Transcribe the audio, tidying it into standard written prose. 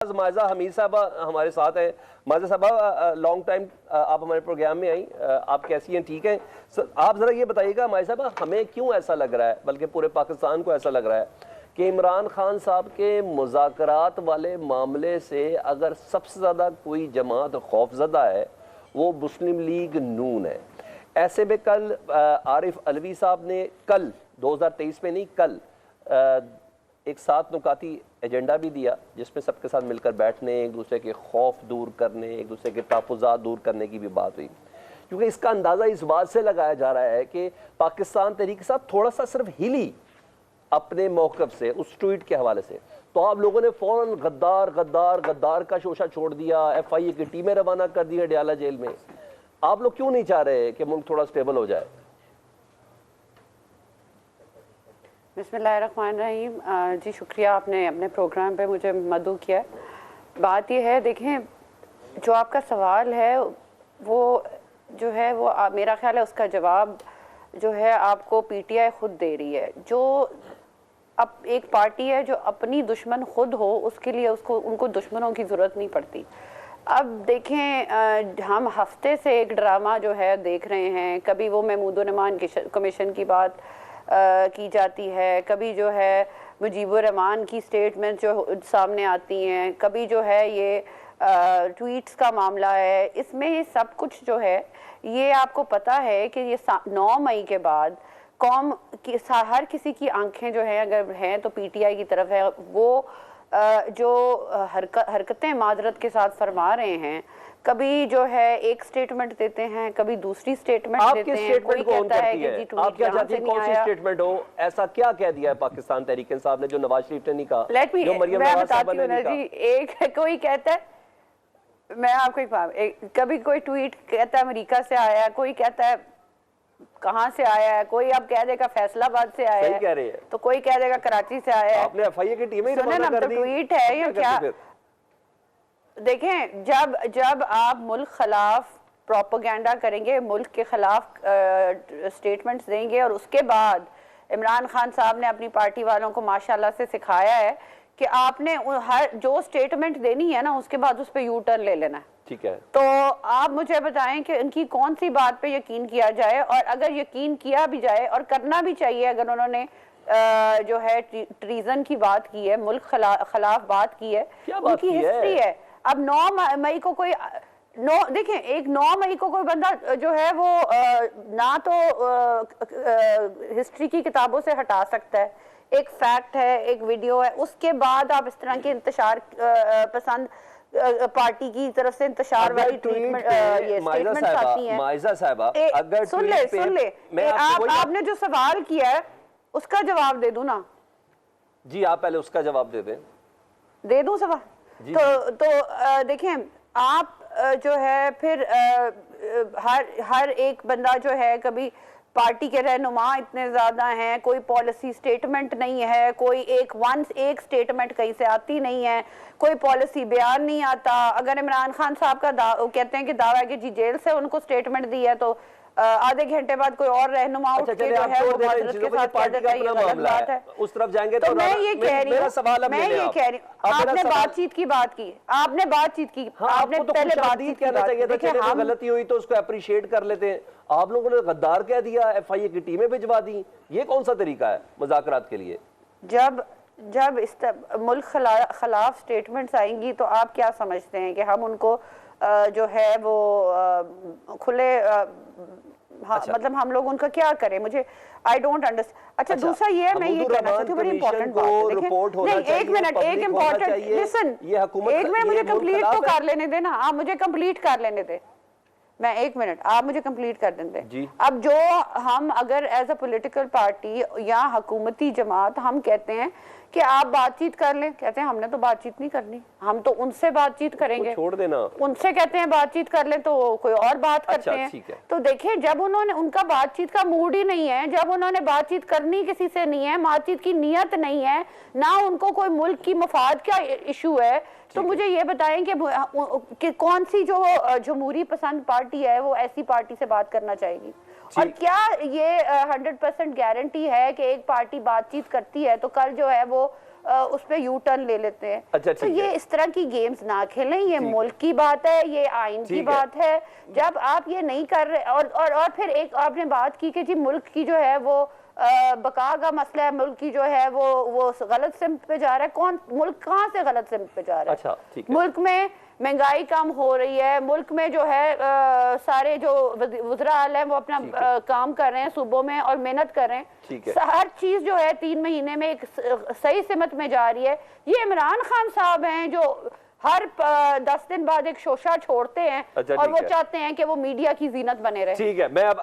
मायजा हमीद साहबा हमारे साथ हैं। मायजा साहबा, लॉन्ग टाइम आप हमारे प्रोग्राम में आई, आप कैसी हैं? ठीक हैं? आप ज़रा ये बताइएगा मायजा साहबा, हमें क्यों ऐसा लग रहा है, बल्कि पूरे पाकिस्तान को ऐसा लग रहा है कि इमरान खान साहब के मुज़ाकरात वाले मामले से अगर सबसे ज़्यादा कोई जमात खौफज़दा है वो मुस्लिम लीग नून है। ऐसे में कल आरिफ अलवी साहब ने, कल 2023 में नहीं, कल एक 7 नुकाती एजेंडा भी दिया जिसमें सबके साथ मिलकर बैठने, एक दूसरे के खौफ दूर करने, एक दूसरे के तहफ़्फ़ुज़ात दूर करने की भी बात हुई। क्योंकि इसका अंदाज़ा इस बात से लगाया जा रहा है कि पाकिस्तान तहरीक के साथ थोड़ा सा सिर्फ हिली अपने मौक़िफ़ से, उस ट्वीट के हवाले से, तो आप लोगों ने फ़ौरन गद्दार गद्दार गद्दार का शोशा छोड़ दिया, FIA की टीमें रवाना कर दी है डयाला जेल में। आप लोग क्यों नहीं चाह रहे कि मुल्क थोड़ा स्टेबल हो जाए? बिस्मिल्लाहिर्रहमानिर्रहीम। जी शुक्रिया, आपने अपने प्रोग्राम पे मुझे मदऊ किया। बात यह है, देखें, जो आपका सवाल है वो जो है वो मेरा ख्याल है उसका जवाब जो है आपको PTI खुद दे रही है। जो अब एक पार्टी है जो अपनी दुश्मन खुद हो, उसके लिए उनको दुश्मनों की ज़रूरत नहीं पड़ती। अब देखें, हम हफ्ते से एक ड्रामा जो है देख रहे हैं। कभी वो महमूद नमान कमीशन की बात की जाती है, कभी जो है मुजीबुर रहमान की स्टेटमेंट जो सामने आती हैं, कभी जो है ये ट्वीट्स का मामला है। इसमें ये सब कुछ जो है, ये आपको पता है कि ये 9 मई के बाद कौम की हर किसी की आंखें जो हैं, अगर हैं तो PTI की तरफ है। वो जो हरकतें माजरत के साथ फरमा रहे हैं, कभी जो है एक स्टेटमेंट देते हैं, कभी दूसरी स्टेटमेंट देते हैं। कोई कहता है कि जी आप क्या चाहती हैं, कौन सी स्टेटमेंट हो? ऐसा क्या कह दिया है पाकिस्तान तहरीक इंसाफ ने जो नवाज शरीफ ने नहीं कहा? जो मरियम नवाज साहबा ने नहीं कहा? एक कोई कहता है, मैं आपको कभी कोई ट्वीट कहता है अमेरिका से आया है, कोई कहता है कहाँ से आया है, कोई अब कह देगा फैसलाबाद से आया है, कह रहे हैं, तो कोई कह देगा कराची से आया है। आपने FIA की टीम ही रवाना कर दी। ट्वीट है या क्या? देखें, जब आप मुल्क खिलाफ प्रोपेगेंडा करेंगे, मुल्क के खिलाफ स्टेटमेंट्स देंगे, और उसके बाद इमरान खान साहब ने अपनी पार्टी वालों को माशाल्लाह से सिखाया है कि आपने हर जो स्टेटमेंट देनी है ना, उसके बाद उस पर यू टर्न ले लेना है। ठीक है, तो आप मुझे बताएं कि इनकी कौन सी बात पे यकीन किया जाए, और अगर यकीन किया भी जाए, और करना भी चाहिए, अगर उन्होंने जो है ट्रीजन की बात की है, मुल्क खिलाफ बात की है, उनकी हिस्ट्री है। अब 9 मई को कोई देखें, एक 9 मई को कोई बंदा जो है वो ना तो हिस्ट्री की किताबों से हटा सकता है, एक फैक्ट है, एक वीडियो है, उसके बाद आप इस तरह के इंतशार पसंद पार्टी की तरफ से इंतशार वाली ट्रीटमेंट ये स्टेटमेंट्स आती हैं। मायजा साहबा, अगर सुन ले आपने जो सवाल किया है उसका जवाब दे दूं ना? जी, आप पहले उसका जवाब दे दें। दे दूं सवाल? तो देखें, आप जो है फिर हर एक बंदा जो है, कभी पार्टी के रहनुमा इतने ज्यादा हैं, कोई पॉलिसी स्टेटमेंट नहीं है, कोई एक स्टेटमेंट कहीं से आती नहीं है, कोई पॉलिसी बयान नहीं आता। अगर इमरान खान साहब का कहते हैं कि दावा है कि जी जेल से उनको स्टेटमेंट दी है, तो आधे घंटे बाद कोई और रहनुमा उठ के जो है वो माजरत के साथ कह देता है ये गलत बात है। उस तरफ जाएंगे तो मैं ये कह रही हूँ, आपने बातचीत की बात की, आपने बातचीत की, आपने पहले बातचीत कहना चाहिए था। चलिए गलती हुई तो उसको अप्रिशिएट कर लेते हैं। आप लोगों ने गद्दार कह दिया, FIA की टीमें भिजवा दी, ये कौन सा तरीका है मुज़ाकरात के लिए? जब इस मुल्क खिलाफ स्टेटमेंट्स आएंगी तो आप क्या समझते हैं कि हम उनको जो है वो खुले मतलब हम लोग उनका क्या करें? मुझे आई डोंट अंडरस्टैंड। अच्छा, दूसरा ये मैं ये कहना चाहती हूँ, बड़ी इंपॉर्टेंट बात है। नहीं, एक मिनट, एक इंपॉर्टेंट, लिसन, एक मिनट मुझे कंप्लीट तो कर लेने देना। आप मुझे कंप्लीट कर लेने दे, मैं 1 मिनट, आप मुझे कंप्लीट कर दें। अब जो हम अगर एज अ पॉलिटिकल पार्टी या हुकूमती जमात हम कहते हैं कि आप बातचीत कर लें, कहते हैं हमने तो बातचीत नहीं करनी, हम तो उनसे बातचीत करेंगे, छोड़ देना। उनसे कहते हैं बातचीत कर लें तो कोई और बात करते हैं। तो देखिए, जब उन्होंने, उनका बातचीत का मूड ही नहीं है, जब उन्होंने बातचीत करनी किसी से नहीं है, बातचीत की नीयत नहीं है, ना उनको कोई मुल्क की मफाद का इशू है, तो मुझे ये बताएं कि कौन सी जो जमहूरी पसंद पार्टी है वो ऐसी पार्टी से बात करना चाहेगी? और क्या ये 100% गारंटी है कि एक पार्टी बातचीत करती है तो कल जो है वो उस पे यू टर्न ले लेते हैं। अच्छा, तो ठीक ये है। इस तरह की गेम्स ना खेलें, ये मुल्क की बात है, ये आइन की बात है। जब आप ये नहीं कर रहे, और फिर एक आपने बात की कि जी मुल्क की जो है वो बका का मसला है, मुल्क की जो है वो गलत सिमत पे जा रहा है। कौन मुल्क कहाँ से गलत सिमत पे जा रहा है? अच्छा, ठीक है। मुल्क में महंगाई कम हो रही है, मुल्क में जो है सारे जो वज़रा आला हैं वो अपना काम कर रहे हैं सूबों में और मेहनत कर रहे हैं। ठीक है। हर चीज जो है 3 महीने में एक सही सिमत में जा रही है। ये इमरान खान साहब हैं जो हर 10 दिन बाद एक शोशा छोड़ते हैं। अच्छा, और ठीक वो है। चाहते हैं कि वो मीडिया की जीनत बने रहे। ठीक है, मैं अब